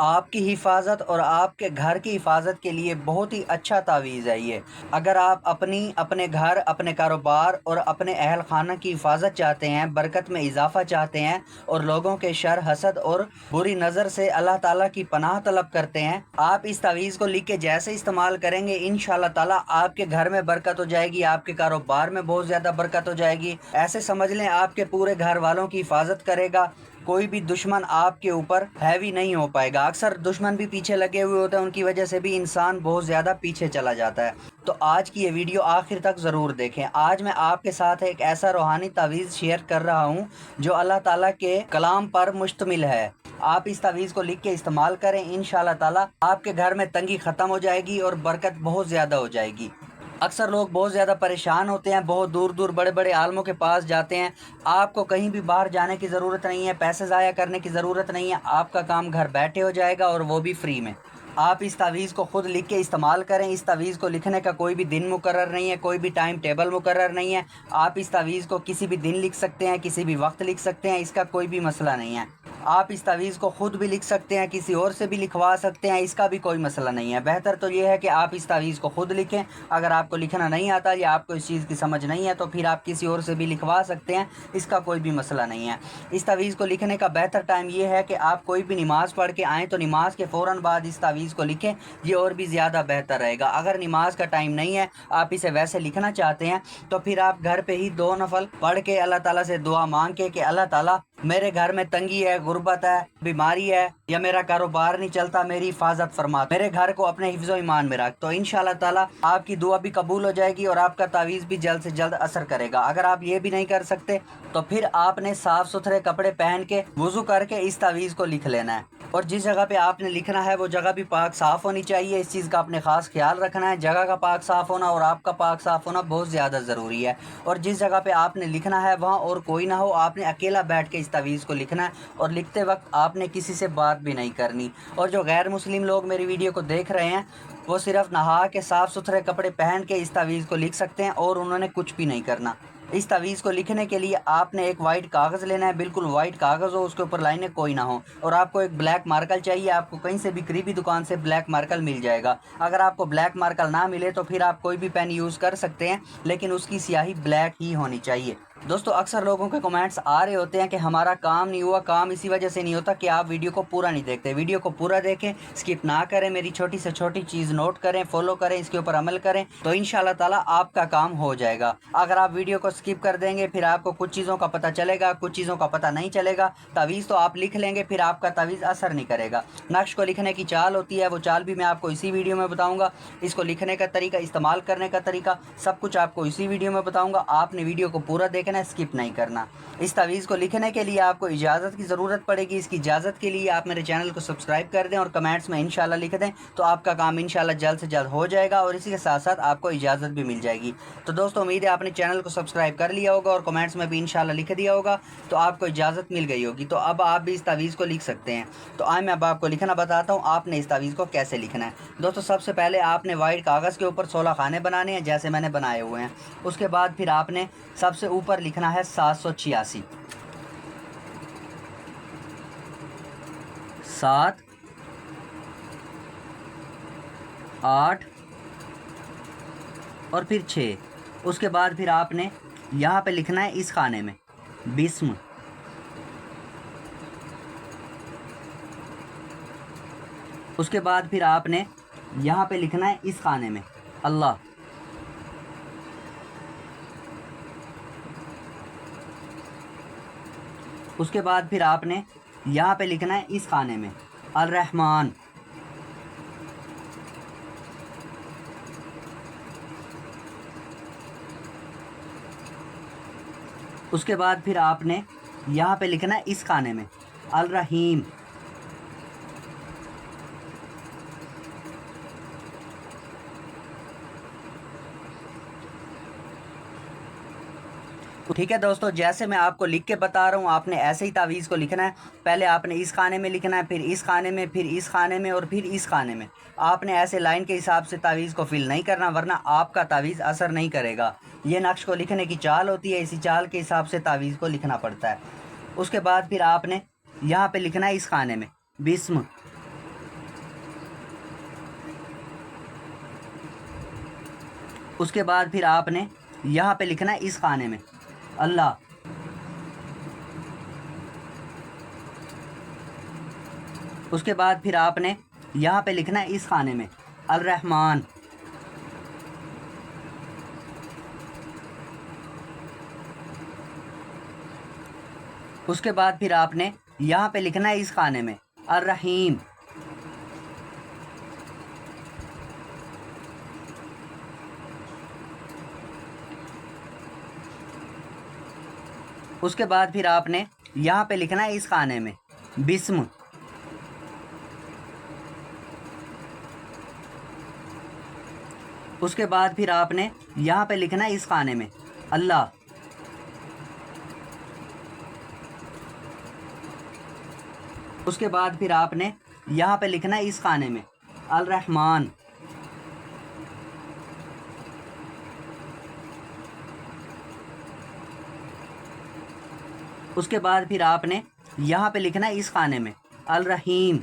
آپ کی حفاظت اور آپ کے گھر کی حفاظت کے لیے بہت ہی اچھا تعویذ ہے یہ۔ اگر آپ اپنے گھر، اپنے کاروبار اور اپنے اہل خانہ کی حفاظت چاہتے ہیں، برکت میں اضافہ چاہتے ہیں اور لوگوں کے شر، حسد اور بری نظر سے اللہ تعالیٰ کی پناہ طلب کرتے ہیں، آپ اس تعویذ کو لکھ کے جیسے استعمال کریں گے انشاءاللہ تعالیٰ آپ کے گھر میں برکت ہو جائے گی، آپ کے کاروبار میں بہت زیادہ برکت ہو جائے گی۔ ایسے سمجھ لیں آپ کے پورے گھر والوں کی حفاظت کرے گا، کوئی بھی دشمن آپ کے اوپر ہیوی نہیں ہو پائے گا۔ اکثر دشمن بھی پیچھے لگے ہوئے ہوتے ہیں، ان کی وجہ سے بھی انسان بہت زیادہ پیچھے چلا جاتا ہے۔ تو آج کی یہ ویڈیو آخر تک ضرور دیکھیں۔ آج میں آپ کے ساتھ ایک ایسا روحانی تعویذ شیئر کر رہا ہوں جو اللہ تعالیٰ کے کلام پر مشتمل ہے۔ آپ اس تعویذ کو لکھ کے استعمال کریں، انشاءاللہ تعالیٰ آپ کے گھر میں تنگی ختم ہو جائے گی اور برکت بہت زیادہ ہو جائے گی۔ اکثر لوگ بہت زیادہ پریشان ہوتے ہیں، بہت دور دور بڑے بڑے عالموں کے پاس جاتے ہیں۔ آپ کو کہیں بھی باہر جانے کی ضرورت نہیں ہے، پیسے ضائع کرنے کی ضرورت نہیں ہے، آپ کا کام گھر بیٹھے ہو جائے گا اور وہ بھی فری میں۔ آپ اس تعویذ کو خود لکھ کے استعمال کریں۔ اس تعویذ کو لکھنے کا کوئی بھی دن مقرر نہیں ہے، کوئی بھی ٹائم ٹیبل مقرر نہیں ہے۔ آپ اس تعویذ کو کسی بھی دن لکھ سکتے ہیں، کسی بھی وقت لکھ سکتے ہیں، اس کا کوئی بھی مسئلہ نہیں ہے۔ آپ اس تعویذ کو خود بھی لکھ سکتے ہیں، کسی اور سے بھی لکھوا سکتے ہیں، اس کا بھی کوئی مسئلہ نہیں ہے۔ بہتر تو یہ ہے کہ آپ اس تعویذ کو خود لکھیں۔ اگر آپ کو لکھنا نہیں آتا یا آپ کو اس چیز کی سمجھ نہیں ہے تو پھر آپ کسی اور سے بھی لکھوا سکتے ہیں، اس کا کوئی بھی مسئلہ نہیں ہے۔ اس تعویذ کو لکھنے کا بہتر ٹائم یہ ہے کہ آپ کوئی بھی نماز پڑھ کے آئیں تو نماز کے فوراً بعد اس تعویذ کو لکھیں، یہ اور بھی زیادہ بہتر رہے گا۔ اگر نماز کا ٹائم نہیں ہے، آپ اسے ویسے لکھنا چاہتے ہیں تو پھر آپ گھر پہ ہی 2 نفل پڑھ کے اللہ تعالیٰ سے دعا مانگ کے کہ اللہ تعالیٰ میرے گھر میں تنگی ہے، غربت ہے، بیماری ہے یا میرا کاروبار نہیں چلتا، میری حفاظت فرما، میرے گھر کو اپنے حفظ و ایمان میں رکھ، تو انشاءاللہ تعالیٰ آپ کی دعا بھی قبول ہو جائے گی اور آپ کا تعویذ بھی جلد سے جلد اثر کرے گا۔ اگر آپ یہ بھی نہیں کر سکتے تو پھر آپ نے صاف ستھرے کپڑے پہن کے وضو کر کے اس تعویذ کو لکھ لینا ہے، اور جس جگہ پہ آپ نے لکھنا ہے وہ جگہ بھی پاک صاف ہونی چاہیے۔ اس چیز کا آپ نے خاص خیال رکھنا ہے، جگہ کا پاک صاف ہونا اور آپ کا پاک صاف ہونا بہت زیادہ ضروری ہے۔ اور جس جگہ پہ آپ نے لکھنا ہے وہاں اور کوئی نہ ہو، آپ نے اکیلا بیٹھ کے اس تعویذ کو لکھنا ہے اور لکھتے وقت آپ نے کسی سے بات بھی نہیں کرنی۔ اور جو غیر مسلم لوگ میری ویڈیو کو دیکھ رہے ہیں وہ صرف نہا کے صاف ستھرے کپڑے پہن کے اس تعویذ کو لکھ سکتے ہیں اور انہوں نے کچھ بھی نہیں کرنا۔ اس تعویذ کو لکھنے کے لیے آپ نے ایک وائٹ کاغذ لینا ہے، بالکل وائٹ کاغذ ہو، اس کے اوپر لائنیں کوئی نہ ہو، اور آپ کو ایک بلیک مارکر چاہیے۔ آپ کو کہیں سے بھی قریبی دکان سے بلیک مارکر مل جائے گا۔ اگر آپ کو بلیک مارکر نہ ملے تو پھر آپ کوئی بھی پین یوز کر سکتے ہیں، لیکن اس کی سیاہی بلیک ہی ہونی چاہیے۔ دوستو اکثر لوگوں کے کمنٹس آ رہے ہوتے ہیں کہ ہمارا کام نہیں ہوا، کام اسی وجہ سے نہیں ہوتا کہ آپ ویڈیو کو پورا نہیں دیکھتے۔ ویڈیو کو پورا دیکھیں، اسکپ نہ کریں، میری چھوٹی سے چھوٹی چیز نوٹ کریں، فالو کریں، اس کے اوپر عمل کریں تو انشاءاللہ تعالیٰ آپ کا کام ہو جائے گا۔ اگر آپ ویڈیو کو اسکپ کر دیں گے پھر آپ کو کچھ چیزوں کا پتہ چلے گا، کچھ چیزوں کا پتہ نہیں چلے گا۔ تعویذ تو آپ لکھ لیں گے، پھر آپ کا تعویذ اثر نہیں کرے گا۔ نقش کو لکھنے کی چال ہوتی ہے، وہ چال بھی میں آپ کو اسی ویڈیو میں بتاؤں گا۔ اس کو لکھنے کا طریقہ، استعمال کرنے کا طریقہ، سب کچھ آپ کو اسی ویڈیو میں بتاؤں گا۔ آپ نے ویڈیو کو پورا دیکھنا ہے، اسکپ نہیں کرنا۔ اس تعویذ کو لکھنے کے لیے آپ کو اجازت کی ضرورت پڑے گی۔ اس کی اجازت کے لیے آپ میرے چینل کو سبسکرائب کر دیں اور کمنٹس میں انشاءاللہ لکھ دیں، تو آپ کا کام انشاءاللہ جلد سے جلد ہو جائے گا اور اسی کے ساتھ ساتھ آپ کو اجازت بھی مل جائے گی۔ تو دوستو امید ہے آپ نے چینل کو سبسکرائب کر لیا ہوگا اور کمنٹس میں بھی انشاءاللہ لکھ دیا ہوگا، تو آپ کو اجازت مل گئی ہوگی، تو اب آپ بھی اس تعویذ کو لکھ سکتے ہیں۔ تو آئے میں اب آپ کو لکھنا بتاتا ہوں آپ نے اس تعویذ کو کیسے لکھنا ہے۔ دوستو سب سے پہلے آپ نے وائٹ کاغذ کے اوپر 16 خانے بنانے ہیں جیسے میں نے بنائے ہوئے ہیں۔ اس کے بعد پھر آپ نے سب سے اوپر لکھنا ہے 786، 7 8 اور پھر 6۔ اس کے بعد پھر آپ نے یہاں پہ لکھنا ہے اس خانے میں بسم، اس کے بعد پھر آپ نے یہاں پہ لکھنا ہے اس خانے میں اللہ، اس کے بعد پھر آپ نے یہاں پہ لکھنا ہے اس خانے میں الرحمن، اس کے بعد پھر آپ نے یہاں پہ لکھنا ہے اس خانے میں الرحیم، ٹھیک ہے دوستو، جیسے میں آپ کو لکھ کے بتا رہا ہوں آپ نے ایسے ہی تعویذ کو لکھنا ہے۔ پہلے آپ نے اس خانے میں لکھنا ہے، پھر اس خانے میں، پھر اس خانے میں اور پھر اس خانے میں۔ آپ نے ایسے لائن کے حساب سے تعویذ کو فل نہیں کرنا ورنہ آپ کا تعویذ اثر نہیں کرے گا۔ یہ نقش کو لکھنے کی چال ہوتی ہے، اسی چال کے حساب سے تعویذ کو لکھنا پڑتا ہے۔ اس کے بعد پھر آپ نے یہاں پہ لکھنا ہے اس خانے میں بسم، اس کے بعد پھر آپ نے یہاں پہ لکھنا ہے اس خانے میں اللہ. اس کے بعد پھر آپ نے یہاں پہ لکھنا ہے اس خانے میں الرحمن. اس کے بعد پھر آپ نے یہاں پہ لکھنا ہے اس خانے میں الرحیم. اس کے بعد پھر آپ نے یہاں پہ لکھنا ہے اس خانے میں بسم. اس کے بعد پھر آپ نے یہاں پہ لکھنا ہے اس خانے میں اللہ. اس کے بعد پھر آپ نے یہاں پہ لکھنا ہے اس خانے میں الرحمن. اس کے بعد پھر آپ نے یہاں پہ لکھنا ہے اس خانے میں الرحیم.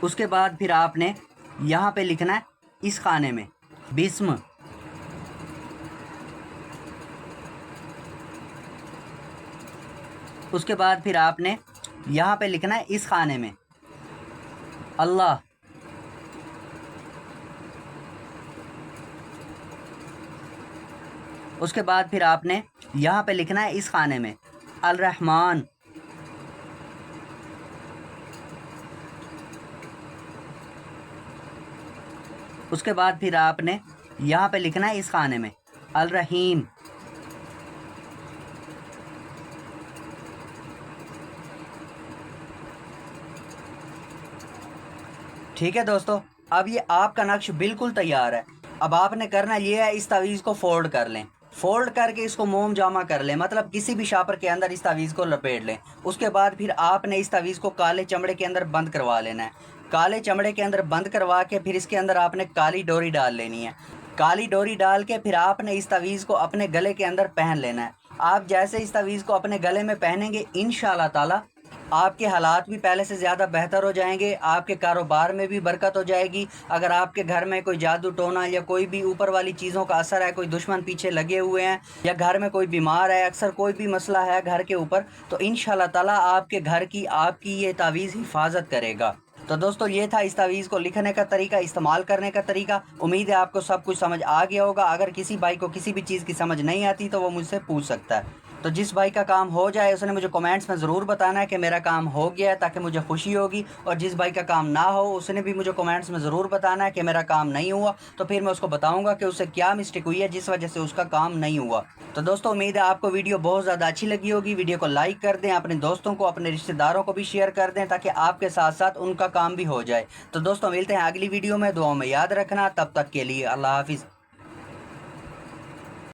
اس کے بعد پھر آپ نے یہاں پہ لکھنا ہے اس خانے میں بسم. اس کے بعد پھر آپ نے یہاں پہ لکھنا ہے اس خانے میں اللہ. اس کے بعد پھر آپ نے یہاں پہ لکھنا ہے اس خانے میں الرحمن. اس کے بعد پھر آپ نے یہاں پہ لکھنا ہے اس خانے میں الرحیم. ٹھیک ہے دوستو، اب یہ آپ کا نقش بالکل تیار ہے. اب آپ نے کرنا یہ ہے اس تعویذ کو فولڈ کر لیں. فولڈ کر کے اس کو موم جامع کر لیں، مطلب کسی بھی شاپر کے اندر اس تعویذ کو لپیٹ لیں. اس کے بعد پھر آپ نے اس تعویذ کو کالے چمڑے کے اندر بند کروا لینا ہے. کالے چمڑے کے اندر بند کروا کے پھر اس کے اندر آپ نے کالی ڈوری ڈال لینی ہے. کالی ڈوری ڈال کے پھر آپ نے اس تعویذ کو اپنے گلے کے اندر پہن لینا ہے. آپ جیسے اس تعویذ کو اپنے گلے میں پہنیں گے انشاءاللہ تعالی آپ کے حالات بھی پہلے سے زیادہ بہتر ہو جائیں گے. آپ کے کاروبار میں بھی برکت ہو جائے گی. اگر آپ کے گھر میں کوئی جادو ٹونا یا کوئی بھی اوپر والی چیزوں کا اثر ہے، کوئی دشمن پیچھے لگے ہوئے ہیں یا گھر میں کوئی بیمار ہے، اکثر کوئی بھی مسئلہ ہے گھر کے اوپر، تو انشاءاللہ تعالی آپ کے گھر کی آپ کی یہ تعویذ حفاظت کرے گا. تو دوستو یہ تھا اس تعویذ کو لکھنے کا طریقہ، استعمال کرنے کا طریقہ. امید ہے آپ کو سب کچھ سمجھ آ گیا ہوگا. اگر کسی بھائی کو کسی بھی چیز کی سمجھ نہیں آتی تو وہ مجھ سے پوچھ سکتا ہے. تو جس بھائی کا کام ہو جائے اس نے مجھے کمنٹس میں ضرور بتانا ہے کہ میرا کام ہو گیا ہے، تاکہ مجھے خوشی ہوگی. اور جس بھائی کا کام نہ ہو اس نے بھی مجھے کمنٹس میں ضرور بتانا ہے کہ میرا کام نہیں ہوا، تو پھر میں اس کو بتاؤں گا کہ اس سے کیا مسٹیک ہوئی ہے جس وجہ سے اس کا کام نہیں ہوا. تو دوستو امید ہے آپ کو ویڈیو بہت زیادہ اچھی لگی ہوگی. ویڈیو کو لائک کر دیں، اپنے دوستوں کو اپنے رشتہ داروں کو بھی شیئر کر دیں تاکہ آپ کے ساتھ ساتھ ان کا کام بھی ہو جائے. تو دوستو ملتے ہیں اگلی ویڈیو میں. دعاؤں میں یاد رکھنا. تب تک کے لیے اللہ حافظ.